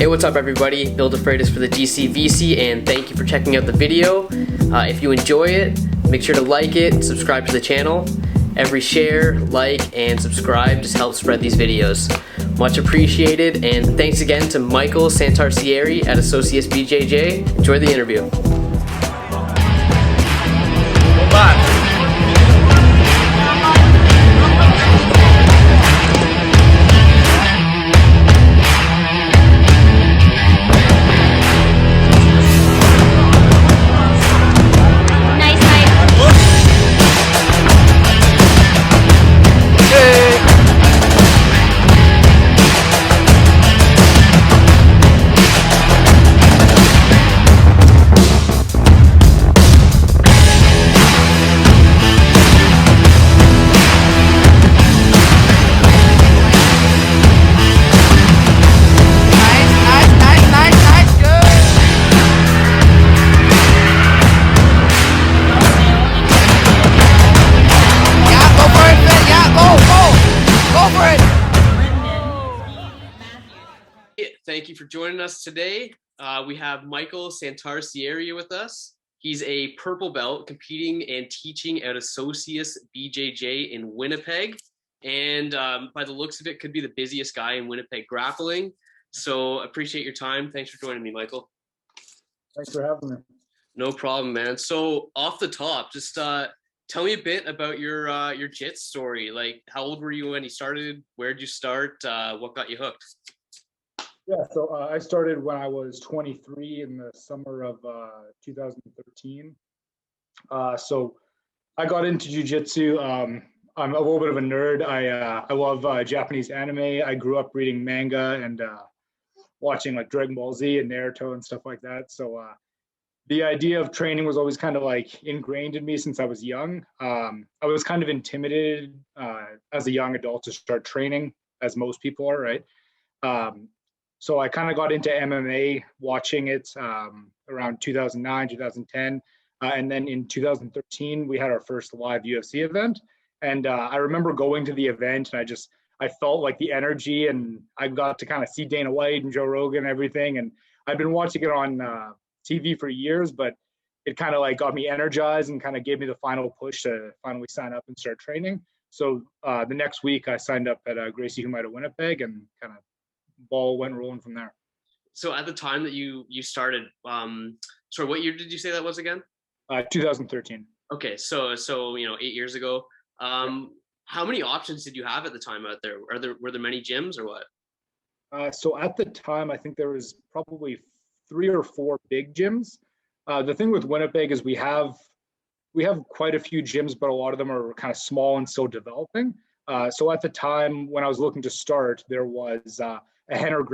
Hey, what's up everybody? Bill DeFreitas for the GCVC, and thank you for checking out the video. If you enjoy it, make sure to like it, subscribe to the channel. Every share, like, and subscribe just helps spread these videos. Much appreciated, and thanks again to Michael Santarsieri at Socius Bjj. Enjoy the interview. Thank you for joining us today. We have Michael Santarsieri with us. He's a purple belt competing and teaching at Socius Bjj in Winnipeg. And by the looks of it, could be the busiest guy in Winnipeg grappling. So appreciate your time. Thanks for joining me, Michael. Thanks for having me. No problem, man. So off the top, just tell me a bit about your JIT story. Like, how old were you when you started? Where'd you start? What got you hooked? Yeah, so I started when I was 23 in the summer of 2013. So I got into Jiu Jitsu. I'm a little bit of a nerd. I love Japanese anime. I grew up reading manga and watching like Dragon Ball Z and Naruto and stuff like that. So the idea of training was always kind of like ingrained in me since I was young. I was kind of intimidated as a young adult to start training, as most people are, right? So I kind of got into MMA, watching it around 2009, 2010. And then in 2013, we had our first live UFC event. And I remember going to the event and I felt like the energy, and I got to kind of see Dana White and Joe Rogan and everything. And I've been watching it on TV for years, but it kind of like got me energized and kind of gave me the final push to finally sign up and start training. So the next week I signed up at Gracie Humida Winnipeg, and kind of ball went rolling from there. So at the time that you started, sorry, what year did you say that was again? 2013. Okay, so 8 years ago. How many options did you have at the time out there? Were there many gyms or what? So at the time, I think there was probably 3 or 4 big gyms. The thing with Winnipeg is we have quite a few gyms, but a lot of them are kind of small and still developing. So at the time when I was looking to start, there was a Henner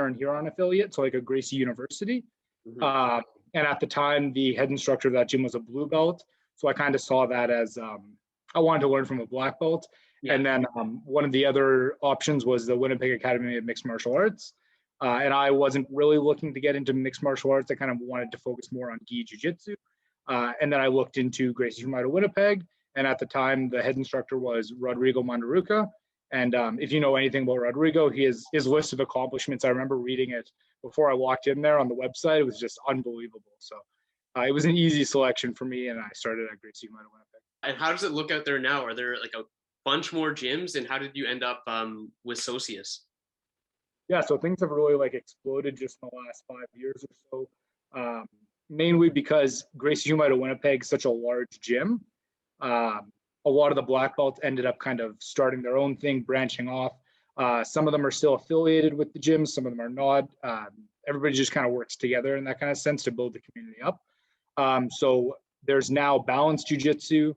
and Huron affiliate, so like a Gracie University. Mm-hmm. And at the time, the head instructor of that gym was a blue belt. So I kind of saw that as I wanted to learn from a black belt. Yeah. And then one of the other options was the Winnipeg Academy of Mixed Martial Arts. And I wasn't really looking to get into mixed martial arts. I kind of wanted to focus more on gi jiu-jitsu. And then I looked into Gracie Humida Winnipeg. And at the time, the head instructor was Rodrigo Mandaruca. And if you know anything about Rodrigo, his list of accomplishments, I remember reading it before I walked in there on the website. It was just unbelievable. So it was an easy selection for me, and I started at Gracie Humida Winnipeg. And how does it look out there now? Are there like a bunch more gyms? And how did you end up with Socius? Yeah, so things have really like exploded just in the last 5 years or so. Mainly because Gracie Humida Winnipeg is such a large gym. A lot of the black belts ended up kind of starting their own thing, branching off. Some of them are still affiliated with the gyms, some of them are not. Everybody just kind of works together in that kind of sense to build the community up. So there's now Balance Jiu-Jitsu.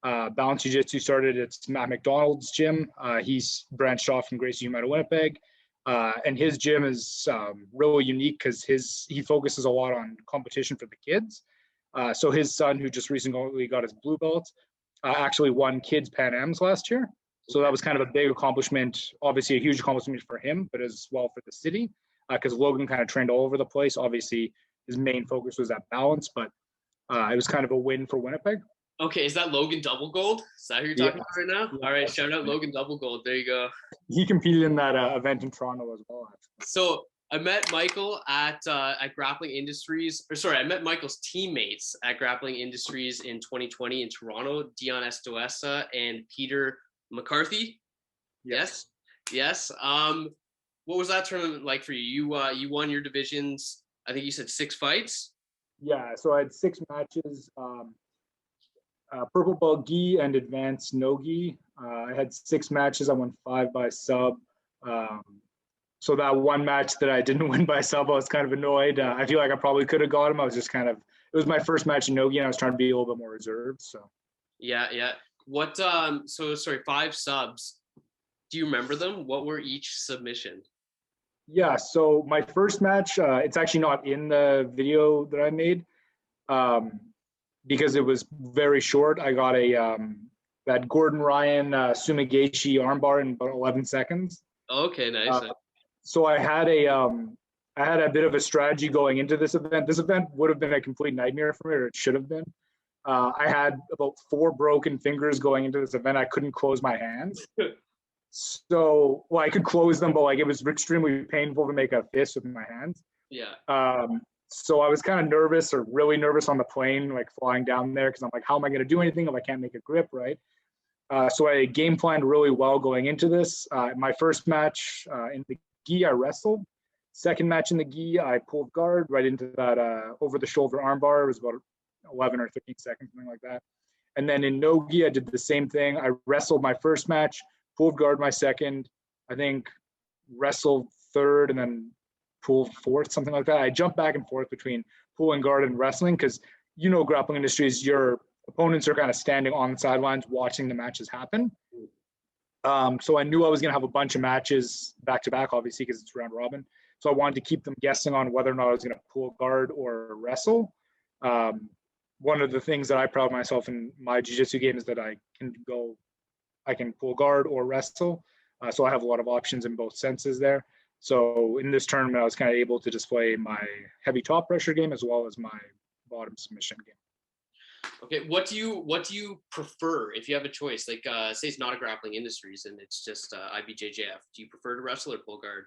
Balance Jiu-Jitsu started at Matt McDonald's gym. He's branched off from Gracie Humida Winnipeg. And his gym is really unique because he focuses a lot on competition for the kids. So his son, who just recently got his blue belt, actually won Kids Pan Ams last year. So that was kind of a big accomplishment, obviously a huge accomplishment for him, but as well for the city, because Logan kind of trained all over the place. Obviously, his main focus was at Balance, but it was kind of a win for Winnipeg. Okay, is that Logan Double Gold? Is that who you're talking about right now? All right, shout out Logan Double Gold. There you go. He competed in that event in Toronto as well, actually. So I met Michael at Grappling Industries, or sorry, I met Michael's teammates at Grappling Industries in 2020 in Toronto, Dion Estoesa and Peter McCarthy. Yes. What was that tournament like for you? You won your divisions. I think you said 6 fights. Yeah, so I had 6 matches. Purple belt gi and advanced no gi. I had 6 matches. I won 5 by sub. So that one match that I didn't win by sub, I was kind of annoyed. I feel like I probably could have got him. I was just kind of, it was my first match in no gi, and I was trying to be a little bit more reserved. So Yeah. What? So sorry, 5 subs. Do you remember them? What were each submission? yeah, so my first match, it's actually not in the video that I made, because it was very short. I got a that Gordon Ryan Sumigachi armbar in about 11 seconds. Okay, nice. So I had a bit of a strategy going into this event. This event would have been a complete nightmare for me, or it should have been. I had about 4 broken fingers going into this event. I couldn't close my hands. So, well, I could close them, but like it was extremely painful to make a fist with my hands. Yeah. So I was kind of nervous, or really nervous on the plane, like flying down there, because I'm like, how am I going to do anything if I can't make a grip, right? So I game planned really well going into this. My first match in the gi, I wrestled. Second match in the gi, I pulled guard right into that over-the-shoulder armbar. It was about 11 or 13 seconds, something like that. And then in no gi, I did the same thing. I wrestled my first match, pulled guard my second, I think wrestled third, and then pulled fourth, something like that. I jumped back and forth between pulling guard and wrestling because, Grappling Industries, your opponents are kind of standing on the sidelines watching the matches happen. So I knew I was going to have a bunch of matches back to back, obviously, because it's round robin. So I wanted to keep them guessing on whether or not I was going to pull guard or wrestle. One of the things that I pride myself in my jiu-jitsu game is that I can pull guard or wrestle. So I have a lot of options in both senses there. So in this tournament, I was kind of able to display my heavy top pressure game as well as my bottom submission game. Okay, what do you prefer if you have a choice? Like, say it's not a Grappling Industries and it's just IBJJF. Do you prefer to wrestle or pull guard?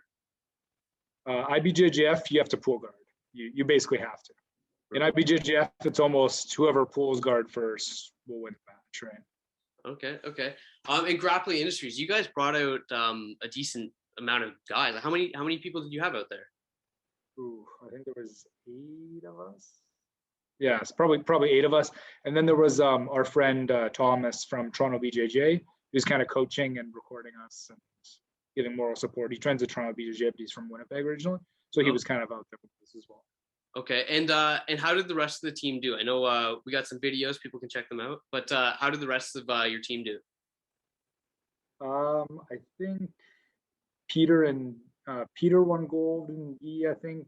IBJJF, you have to pull guard. You basically have to. In IBJJF, it's almost whoever pulls guard first will win the match, right? Okay. In Grappling Industries, you guys brought out a decent amount of guys. How many people did you have out there? Ooh, I think there was 8 of us. Yeah, it's probably 8 of us. And then there was our friend Thomas from Toronto BJJ, who's kind of coaching and recording us and giving moral support. He trains at Toronto BJJ, but he's from Winnipeg originally, so he was kind of out there with us as well. Okay, and how did the rest of the team do? I know we got some videos, people can check them out, but how did the rest of your team do? I think Peter won gold in E, I think.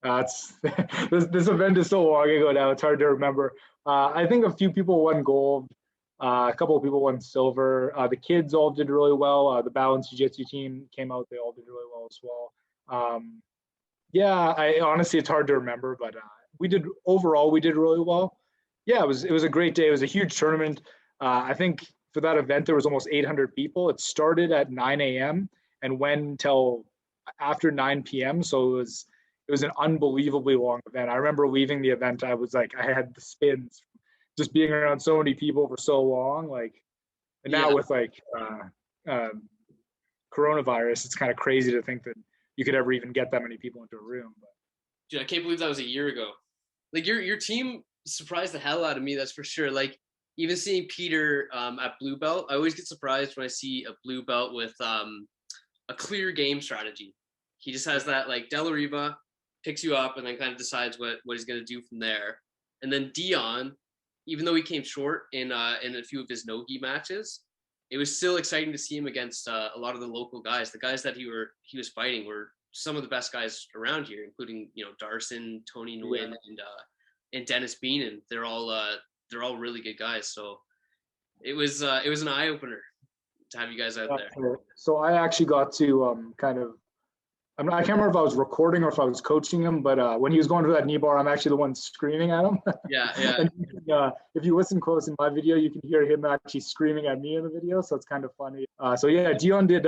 This event is so long ago now, it's hard to remember. I think a few people won gold. A couple of people won silver. The kids all did really well. The Balance Jiu-Jitsu team came out, they all did really well as well. Yeah, I honestly, it's hard to remember, but we did really well. Yeah, it was a great day. It was a huge tournament. I think for that event, there was almost 800 people. It started at 9 a.m. and went until after 9 p.m. So it was an unbelievably long event. I remember leaving the event, I was like, I had the spins just being around so many people for so long. Like, and now with like coronavirus, it's kind of crazy to think that you could ever even get that many people into a room. But dude, I can't believe that was a year ago. Like your team surprised the hell out of me, that's for sure. Like even seeing Peter at blue belt, I always get surprised when I see a blue belt with a clear game strategy. He just has that like De La Riva, picks you up and then kind of decides what he's going to do from there. And then Dion, even though he came short in a few of his no-gi matches, it was still exciting to see him against a lot of the local guys. The guys that he was fighting were some of the best guys around here, including Darson, Tony Nguyen, and Dennis Beenan. They're all really good guys. So it was an eye opener to have you guys out there. So I actually got to I can't remember if I was recording or if I was coaching him, but when he was going for that knee bar, I'm actually the one screaming at him. Yeah. And if you listen close in my video, you can hear him actually screaming at me in the video, so it's kind of funny. So yeah, Dion did.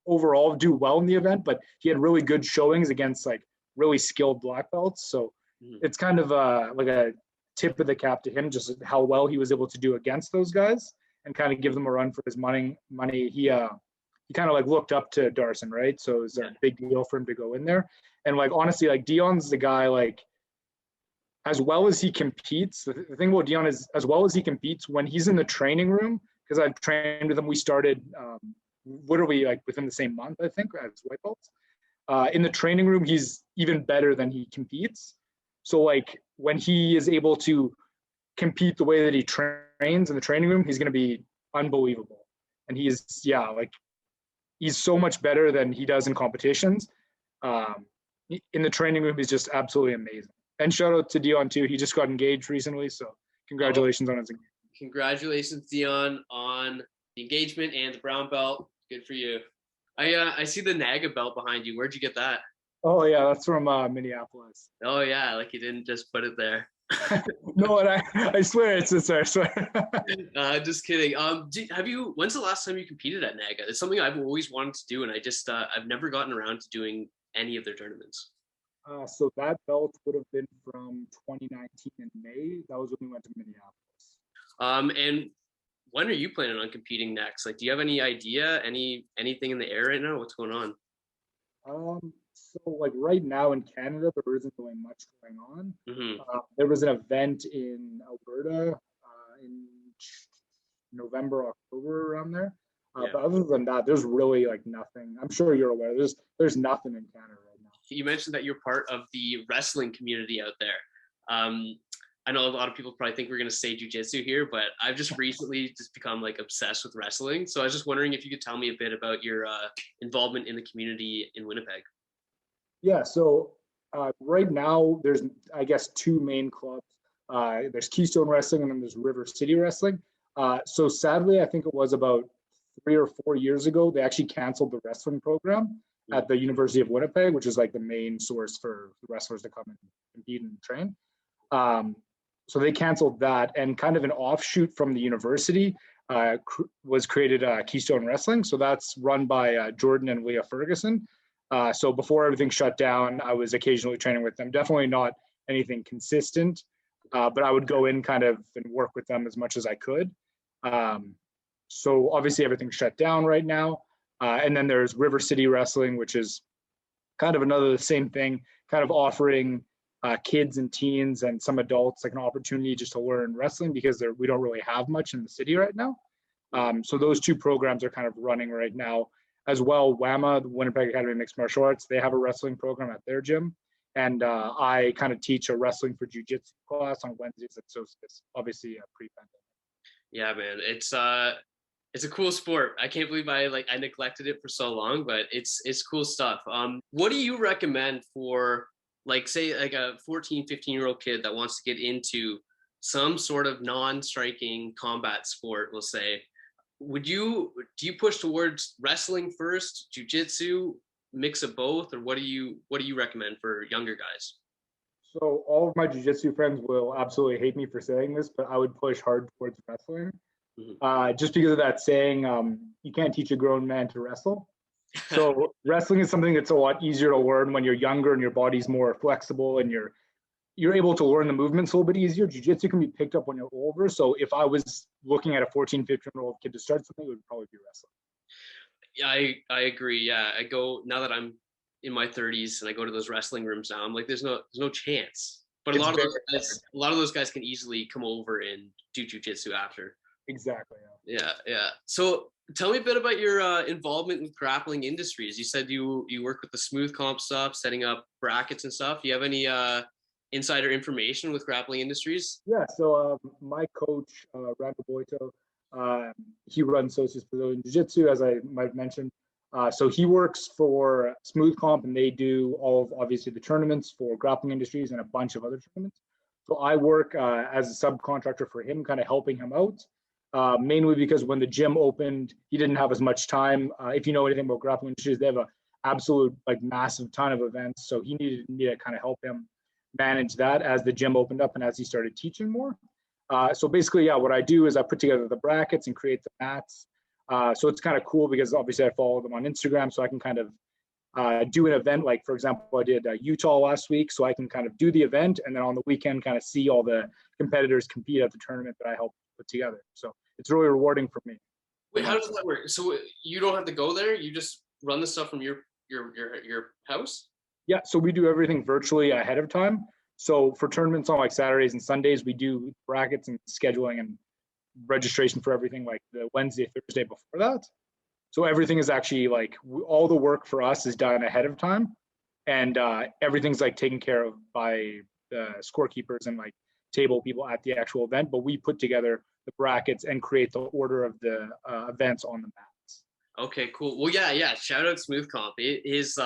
overall do well in the event, but he had really good showings against like really skilled black belts. So it's kind of like a tip of the cap to him, just how well he was able to do against those guys and kind of give them a run for his money. He kind of like looked up to Darson, right? So it was a big deal for him to go in there. And like, honestly, like Dion's the guy, like, as well as he competes, the thing about Dion is as well as he competes, when he's in the training room, because I've trained with him, we started literally like within the same month, I think, as white belts. In the training room, he's even better than he competes. So like when he is able to compete the way that he trains in the training room, he's going to be unbelievable. And he's so much better than he does in competitions. In the training room, he's just absolutely amazing. And shout out to Dion too. He just got engaged recently, so congratulations on his engagement. Congratulations, Dion, on the engagement and the brown belt. Good for you. I see the NAGA belt behind you. Where'd you get that? Oh yeah, that's from Minneapolis. Oh yeah, like you didn't just put it there. No, and I swear it's there. I swear. Just kidding. When's the last time you competed at NAGA? It's something I've always wanted to do, and I've never gotten around to doing any of their tournaments. So that belt would have been from 2019 in May. That was when we went to Minneapolis. And when are you planning on competing next? Like, do you have any idea? Anything in the air right now? What's going on? So like right now in Canada, there isn't really much going on. There was an event in Alberta in November, October, around there. But other than that, there's really like nothing. I'm sure you're aware. There's nothing in Canada right now. You mentioned that you're part of the wrestling community out there. I know a lot of people probably think we're going to say Jiu Jitsu here, but I've just recently become like obsessed with wrestling. So I was just wondering if you could tell me a bit about your involvement in the community in Winnipeg. Yeah, so right now there's, I guess, two main clubs. There's Keystone Wrestling and then there's River City Wrestling. So sadly, I think it was about 3 or 4 years ago, they actually canceled the wrestling program at the University of Winnipeg, which is like the main source for wrestlers to come and compete and train. So they canceled that, and kind of an offshoot from the university was created Keystone Wrestling. So that's run by Jordan and Leah Ferguson. So before everything shut down, I was occasionally training with them. Definitely not anything consistent, but I would go in kind of and work with them as much as I could. So obviously everything's shut down right now. And then there's River City Wrestling, which is kind of another same thing, kind of offering kids and teens and some adults like an opportunity just to learn wrestling, because we don't really have much in the city right now. So those two programs are kind of running right now. As well, WAMA, the Winnipeg Academy of Mixed Martial Arts, they have a wrestling program at their gym. And I kind of teach a wrestling for Jiu Jitsu class on Wednesdays at Socius, obviously pre-pandemic. Yeah, man, it's a cool sport. I can't believe I neglected it for so long, but it's cool stuff. What do you recommend for, like, say, like a 14, 15-year-old kid that wants to get into some sort of non-striking combat sport, we'll say? Do you push towards wrestling first, jiu-jitsu, mix of both, or what do you recommend for younger guys? So all of my jiu-jitsu friends will absolutely hate me for saying this, but I would push hard towards wrestling. Just because of that saying, you can't teach a grown man to wrestle. So wrestling is something that's a lot easier to learn when you're younger and your body's more flexible and you're able to learn the movements a little bit easier. Jiu-jitsu can be picked up when you're older. So if I was looking at a 14, 15-year-old kid to start something, it would probably be wrestling. Yeah, I agree. Yeah, now that I'm in my 30s and I go to those wrestling rooms now, I'm like, there's no chance. But a lot of those guys can easily come over and do jiu-jitsu after. Exactly. Yeah. So tell me a bit about your involvement with Grappling Industries. You said you work with the smooth comp stuff, setting up brackets and stuff. Do you have any insider information with Grappling Industries? Yeah. So my coach, Randall Boito, he runs Socius Bjj Jiu-Jitsu, as I might have mentioned. So he works for Smooth Comp, and they do all of, obviously, the tournaments for Grappling Industries and a bunch of other tournaments. So I work as a subcontractor for him, kind of helping him out. Mainly because when the gym opened, he didn't have as much time. If you know anything about Grappling Industries, they have an absolute massive ton of events. So he needed me to kind of help him manage that as the gym opened up and as he started teaching more. So basically, what I do is I put together the brackets and create the mats. So it's kind of cool because obviously I follow them on Instagram, so I can kind of do an event. Like, for example, I did Utah last week, so I can kind of do the event and then on the weekend kind of see all the competitors compete at the tournament that I helped put together. So it's really rewarding for me. Wait, how does that work? So you don't have to go there? You just run the stuff from your house? Yeah, so we do everything virtually ahead of time. So for tournaments on like Saturdays and Sundays, we do brackets and scheduling and registration for everything like the Wednesday, Thursday before that. So everything is actually like all the work for us is done ahead of time, and everything's like taken care of by the scorekeepers and like table people at the actual event. But we put together the brackets and create the order of the events on the mats. Okay, cool. Well, yeah. Shout out Smooth Comp. His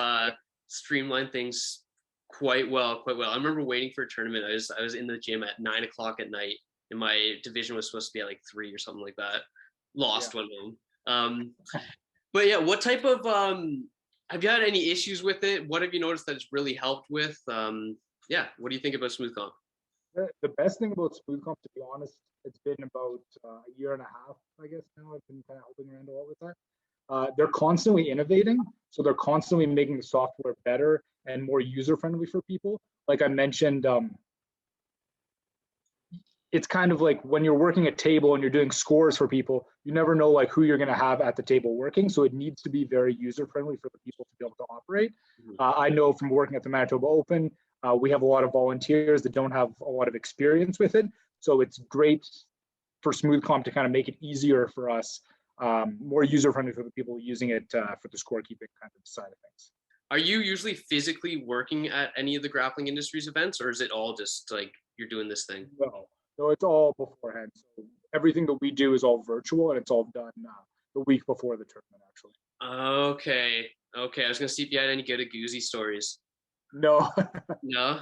streamlined things quite well. I remember waiting for a tournament. I was in the gym at 9 o'clock at night, and my division was supposed to be at like 3 or something like that. Lost, went home. But yeah, what type of have you had any issues with it? What have you noticed that it's really helped with? Yeah, what do you think about Smooth Comp? The best thing about Smooth Comp, to be honest, it's been about a year and a half, I guess now. I've been kind of helping Randall out with that. They're constantly innovating, so they're constantly making the software better and more user-friendly for people. Like I mentioned, it's kind of like when you're working a table and you're doing scores for people, you never know like who you're going to have at the table working. So it needs to be very user-friendly for the people to be able to operate. I know from working at the Manitoba Open, we have a lot of volunteers that don't have a lot of experience with it. So it's great for Smooth Comp to kind of make it easier for us, more user-friendly for the people using it for the scorekeeping kind of side of things. Are you usually physically working at any of the Grappling Industries events, or is it all just like you're doing this thing? No, it's all beforehand. So everything that we do is all virtual, and it's all done the week before the tournament, actually. Okay. I was gonna see if you had any good Aguzzi stories. No. No.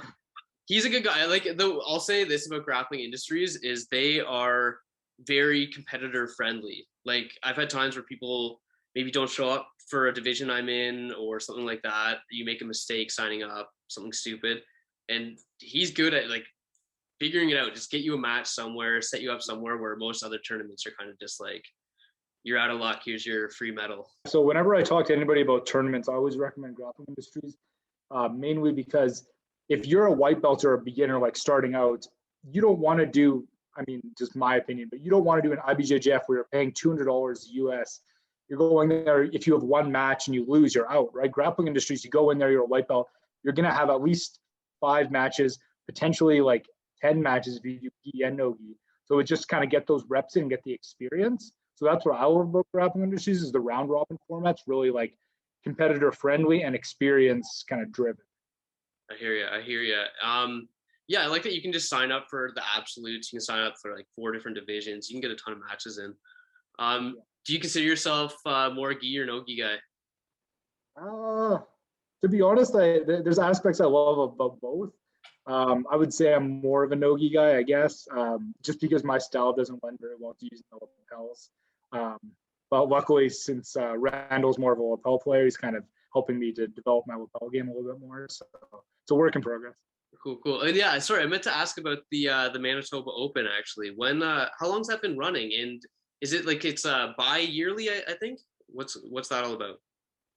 He's a good guy. I'll say this about Grappling Industries is they are very competitor friendly. Like I've had times where people maybe don't show up for a division I'm in or something like that. You make a mistake signing up, something stupid, and he's good at like figuring it out, just get you a match somewhere, set you up somewhere where most other tournaments are kind of just like, you're out of luck, here's your free medal. So whenever I talk to anybody about tournaments, I always recommend Grappling Industries, mainly because if you're a white belt or a beginner like starting out, you don't want to do, I mean, just my opinion, but you don't want to do an IBJJF where you're paying $200 US. You're going there, if you have one match and you lose, you're out, right? Grappling Industries, you go in there, you're a white belt, you're going to have at least 5 matches, potentially like 10 matches if you do gi and no gi. So it just kind of get those reps in and get the experience. So that's what I love about Grappling Industries is the round robin format's really like competitor friendly and experience kind of driven. I hear you. Yeah, I like that you can just sign up for the absolutes. You can sign up for like 4 different divisions. You can get a ton of matches in. Do you consider yourself more gi or no gi guy? To be honest, there's aspects I love about both. I would say I'm more of a no-gi guy, I guess, just because my style doesn't lend very well to using the lapels. But luckily, since Randall's more of a lapel player, he's kind of helping me to develop my lapel game a little bit more. So it's a work in progress. Cool. And yeah, sorry, I meant to ask about the Manitoba Open actually. When how long's that been running? And is it like it's bi-yearly? I think. What's that all about?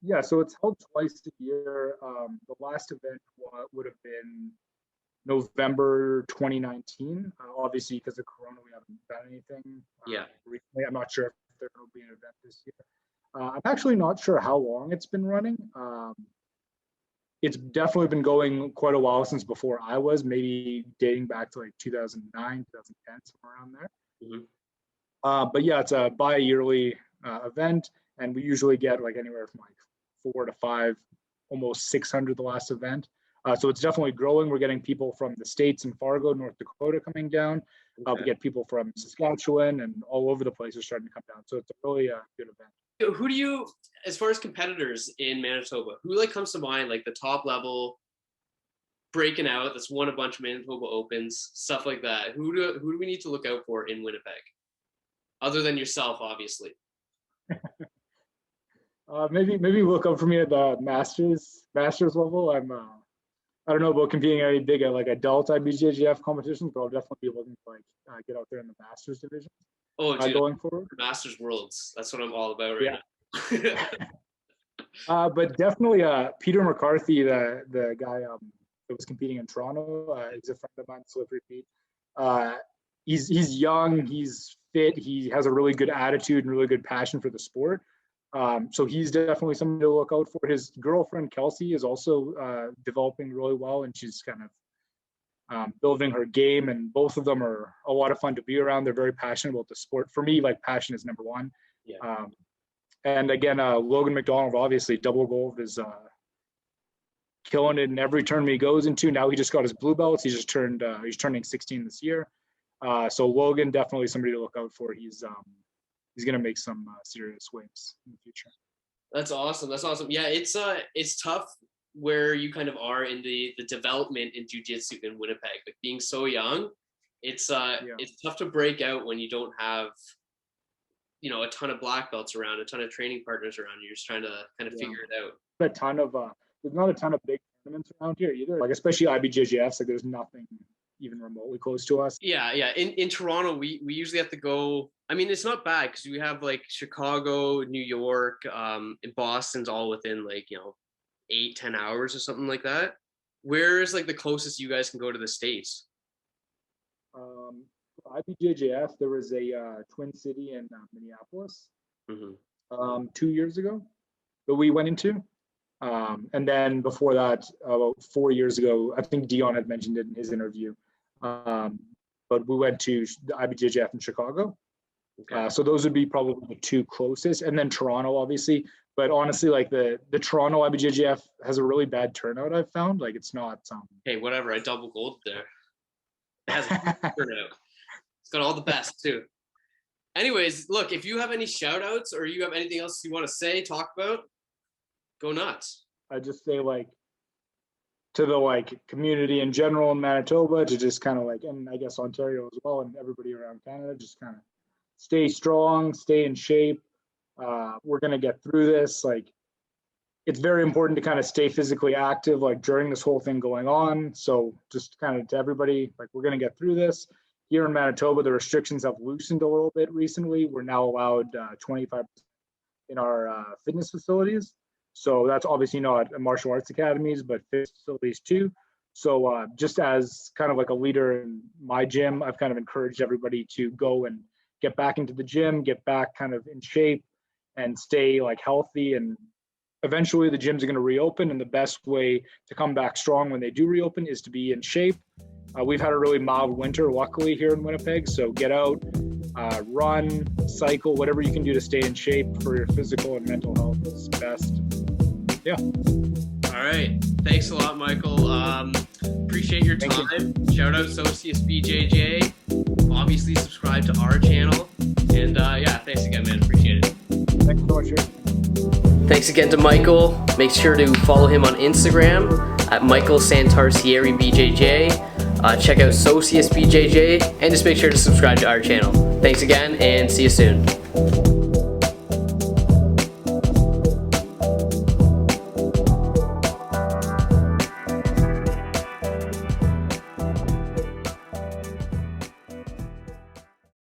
Yeah, so it's held twice a year. The last event would have been November 2019. Obviously, because of Corona, we haven't done anything. Recently, I'm not sure if there will be an event this year. I'm actually not sure how long it's been running. It's definitely been going quite a while since before I was, maybe dating back to like 2009, 2010, somewhere around there. Mm-hmm. But yeah, it's a bi-yearly event, and we usually get like anywhere from like 4 to 5, almost 600 the last event. So it's definitely growing. We're getting people from the States and Fargo, North Dakota coming down. We get people from Saskatchewan and all over the place are starting to come down. So it's a really good event. Who do you, as far as competitors in Manitoba, who like comes to mind, like the top level breaking out that's won a bunch of Manitoba Opens, stuff like that? Who do we need to look out for in Winnipeg? Other than yourself, obviously. Maybe look up for me at the masters level. I don't know about competing any big like adult IBJJF competitions, but I'll definitely be looking to like get out there in the masters division. Oh, dude, going forward. Masters Worlds. That's what I'm all about right now. But definitely Peter McCarthy, the guy that was competing in Toronto, he's a friend of mine, Slippery Pete. He's young, he's fit, he has a really good attitude and really good passion for the sport. So he's definitely something to look out for. His girlfriend Kelsey is also developing really well, and she's kind of building her game, and both of them are a lot of fun to be around. They're very passionate about the sport. For me, like, passion is number one. And again, Logan McDonald, obviously double gold, is killing it in every tournament he goes into. Now he just got his blue belts. He's turning 16 this year. So Logan, definitely somebody to look out for. He's going to make some serious waves in the future. That's awesome. Yeah, it's tough where you kind of are in the development in jiu-jitsu in Winnipeg. Like, being so young, it's tough to break out when you don't have, you know, a ton of black belts around, a ton of training partners around. You're just trying to kind of figure it out. There's not a ton of big tournaments around here either. Like, especially IBJJFs, like, there's nothing even remotely close to us. Yeah. In Toronto, we usually have to go. I mean, it's not bad because we have like Chicago, New York, and Boston's all within, like, you know, 8-10 hours or something like that. Where is like the closest you guys can go to the States? IBJJF, there was a Twin City in Minneapolis 2 years ago that we went into. And then before that, about 4 years ago, I think Dion had mentioned it in his interview. But we went to the IBJJF in Chicago. Okay. So those would be probably the two closest. And then Toronto, obviously. But honestly, like, the Toronto IBJJF has a really bad turnout, I've found. Like, it's not... Hey, whatever. I double gold there. It has a turnout. It's got all the best, too. Anyways, look, if you have any shout-outs or you have anything else you want to say, talk about, go nuts. I just say, like, to the, like, community in general in Manitoba, to just kind of, like, and I guess Ontario as well, and everybody around Canada, just kind of stay strong, stay in shape. We're going to get through this. Like, it's very important to kind of stay physically active, like, during this whole thing going on. So just kind of to everybody, like, we're going to get through this. Here in Manitoba, the restrictions have loosened a little bit recently. We're now allowed 25% in our fitness facilities. So that's obviously not martial arts academies, but fitness facilities too. So just as kind of like a leader in my gym, I've kind of encouraged everybody to go and get back into the gym, get back kind of in shape, and stay, like, healthy. And eventually the gyms are going to reopen, and the best way to come back strong when they do reopen is to be in shape. We've had a really mild winter, luckily, here in Winnipeg. So get out, run, cycle, whatever you can do to stay in shape for your physical and mental health is best. Yeah. All right. Thanks a lot, Michael. Appreciate your time. Shout out Socius Bjj. Obviously, subscribe to our channel. And yeah, thanks again, man. Appreciate it. Thanks so much. Thanks again to Michael. Make sure to follow him on Instagram at Michael Santarsieri BJJ. Check out Socius Bjj, and just make sure to subscribe to our channel. Thanks again, and see you soon.